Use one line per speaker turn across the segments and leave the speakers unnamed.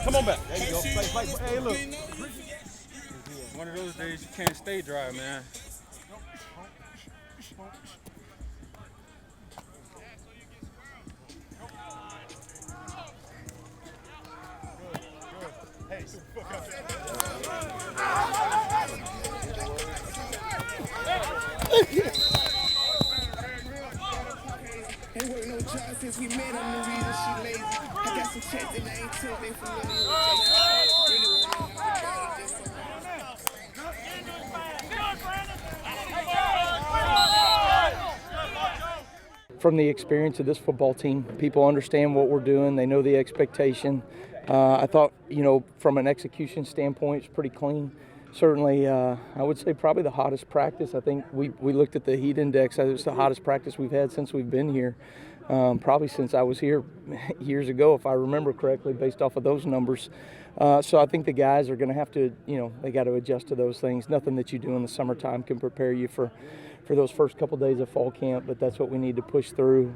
Come on back. There you go. Play. Hey, look.
One of those days you can't stay dry, man.
Hey, ain't work no job since we met. I'm the reason she lazy. I got some checks and I ain't told they familiar
From the experience of this football team, people understand what we're doing. They know the expectation. I thought, from an execution standpoint, it's pretty clean. Certainly, I would say probably the hottest practice. I think we looked at the heat index. It was the hottest practice we've had since we've been here, probably since I was here years ago, if I remember correctly, based off of those numbers. So I think the guys are going to have to, they got to adjust to those things. Nothing that you do in the summertime can prepare you for those first couple days of fall camp, but that's what we need to push through.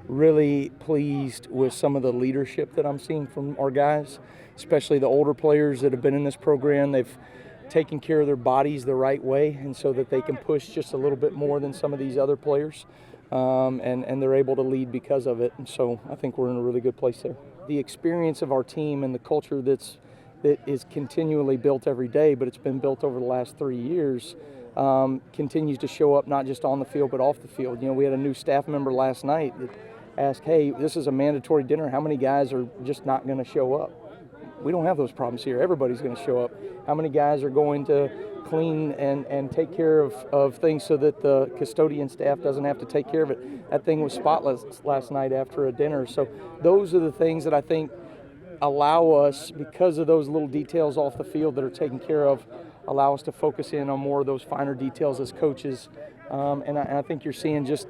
Really pleased with some of the leadership that I'm seeing from our guys, especially the older players that have been in this program. They've taken care of their bodies the right way, and so that they can push just a little bit more than some of these other players, and they're able to lead because of it. And so I think we're in a really good place there. The experience of our team and the culture that is continually built every day, but it's been built over the last 3 years, continues to show up not just on the field but off the field. We had a new staff member last night that asked, hey, this is a mandatory dinner. How many guys are just not going to show up? We don't have those problems here. Everybody's going to show up. How many guys are going to clean and take care of things so that the custodian staff doesn't have to take care of it? That thing was spotless last night after a dinner. So those are the things that I think allow us, because of those little details off the field that are taken care of, allow us to focus in on more of those finer details as coaches. And I think you're seeing just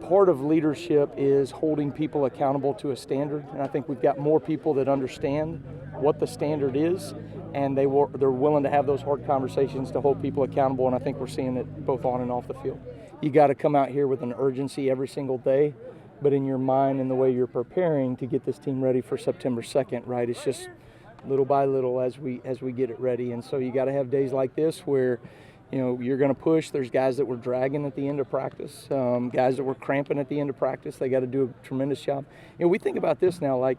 part of leadership is holding people accountable to a standard. And I think we've got more people that understand what the standard is, and they're willing to have those hard conversations to hold people accountable. And I think we're seeing it both on and off the field. You got to come out here with an urgency every single day, but in your mind and the way you're preparing to get this team ready for September 2nd, right? It's just little by little as we get it ready. And so you got to have days like this where you're going to push. There's guys that were dragging at the end of practice, guys that were cramping at the end of practice. They got to do a tremendous job. We think about this now, like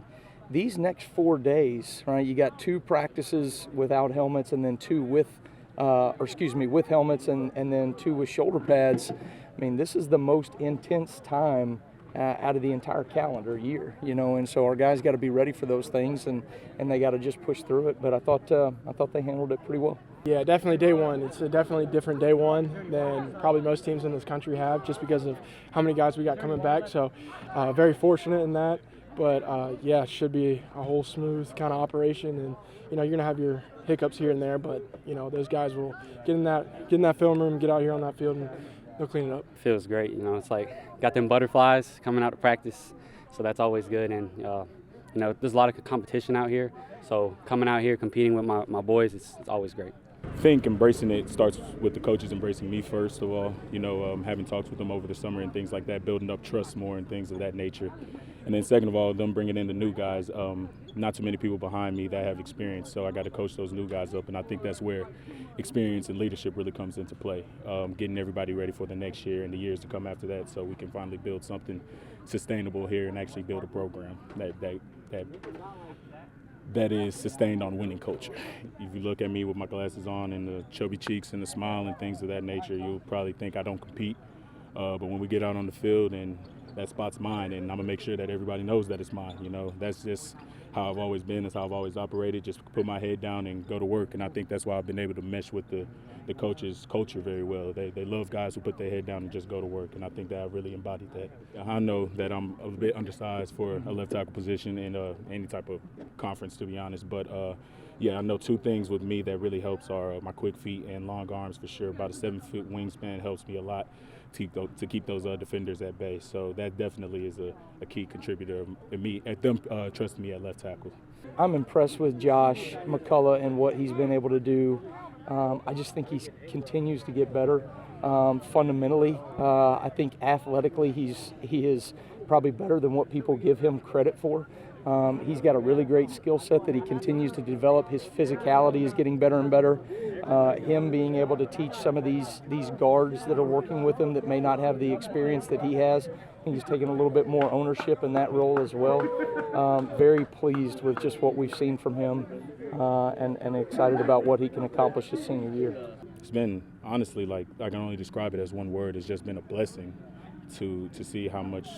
these next 4 days, right? You got 2 practices without helmets, and then 2 with helmets, and then 2 with shoulder pads. I mean, this is the most intense time out of the entire calendar year, and so our guys got to be ready for those things, and they got to just push through it. But I thought they handled it pretty well.
Yeah, definitely day one. It's a definitely different day one than probably most teams in this country have, just because of how many guys we got coming back. So very fortunate in that. But yeah, it should be a whole smooth kind of operation, and you're gonna have your hiccups here and there, but those guys will get in that film room, get out here on that field, and they'll clean it up.
Feels great, it's like got them butterflies coming out of practice, so that's always good. And there's a lot of competition out here, so coming out here competing with my boys, it's always great.
I think embracing it starts with the coaches embracing me first of all, having talks with them over the summer and things like that, building up trust more and things of that nature. And then second of all, them bringing in the new guys, not too many people behind me that have experience, so I got to coach those new guys up, and I think that's where experience and leadership really comes into play, getting everybody ready for the next year and the years to come after that, so we can finally build something sustainable here and actually build a program that is sustained on winning culture. If you look at me with my glasses on and the chubby cheeks and the smile and things of that nature, you'll probably think I don't compete. But when we get out on the field and that spot's mine, and I'm gonna make sure that everybody knows that it's mine. That's just how I've always been. That's how I've always operated. Just put my head down and go to work. And I think that's why I've been able to mesh with the coaches' culture very well. They love guys who put their head down and just go to work. And I think that I really embodied that. I know that I'm a bit undersized for a left tackle position in any type of conference, to be honest. But yeah, I know 2 things with me that really helps are my quick feet and long arms for sure. About a 7-foot wingspan helps me a lot to keep those defenders at bay. So that definitely is a key contributor at them trusting me at left tackle.
I'm impressed with Josh McCulloch and what he's been able to do. I just think he continues to get better. Fundamentally, I think athletically he is probably better than what people give him credit for. He's got a really great skill set that he continues to develop. His physicality is getting better and better. Him being able to teach some of these guards that are working with him that may not have the experience that he has, he's taken a little bit more ownership in that role as well. Very pleased with just what we've seen from him, and excited about what he can accomplish his senior year.
It's been, honestly, like, I can only describe it as one word. It's just been a blessing to see how much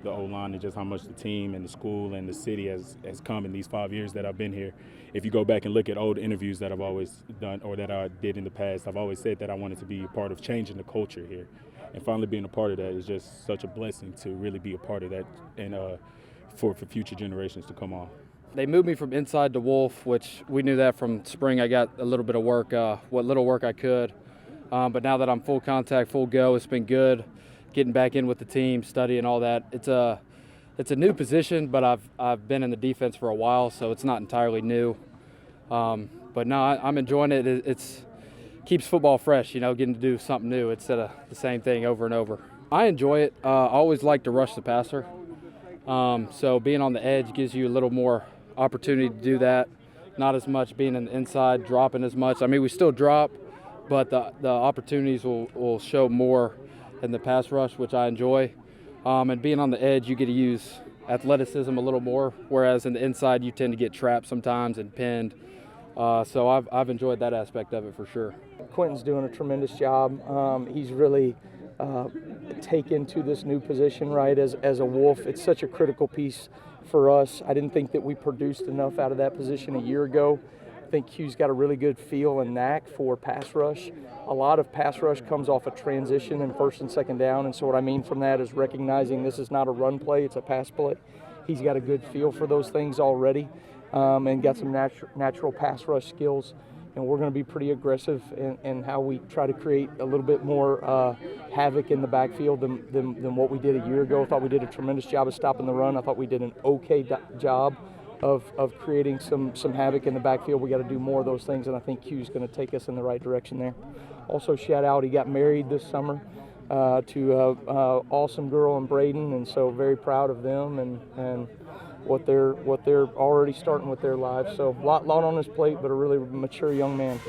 the O-line and just how much the team and the school and the city has come in these 5 years that I've been here. If you go back and look at old interviews that I've always done or that I did in the past, I've always said that I wanted to be a part of changing the culture here. And finally being a part of that is just such a blessing to really be a part of that and for future generations to come on.
They moved me from inside to Wolf, which we knew that from spring. I got a little bit of work, what little work I could. But now that I'm full contact, full go, it's been good. Getting back in with the team, studying all that. It's a new position, but I've been in the defense for a while, so it's not entirely new. But no, I'm enjoying it. It's keeps football fresh, getting to do something new instead of the same thing over and over. I enjoy it. I always like to rush the passer. So being on the edge gives you a little more opportunity to do that. Not as much being in the inside, dropping as much. I mean, we still drop, but the opportunities will show more in the pass rush, which I enjoy. And being on the edge, you get to use athleticism a little more, whereas in the inside, you tend to get trapped sometimes and pinned. So I've enjoyed that aspect of it for sure.
Quentin's doing a tremendous job. He's really taken to this new position, right, as a Wolf. It's such a critical piece for us. I didn't think that we produced enough out of that position a year ago. I think Q's got a really good feel and knack for pass rush. A lot of pass rush comes off a transition in first and second down, and so what I mean from that is recognizing this is not a run play, it's a pass play. He's got a good feel for those things already, and got some natural pass rush skills. And we're going to be pretty aggressive in how we try to create a little bit more havoc in the backfield than what we did a year ago. I thought we did a tremendous job of stopping the run. I thought we did an okay job of creating some havoc in the backfield. We got to do more of those things, and I think Q's going to take us in the right direction there. Also, shout out, he got married this summer to an awesome girl in Braden, and so very proud of them and what they're already starting with their lives. So a lot on his plate, but a really mature young man.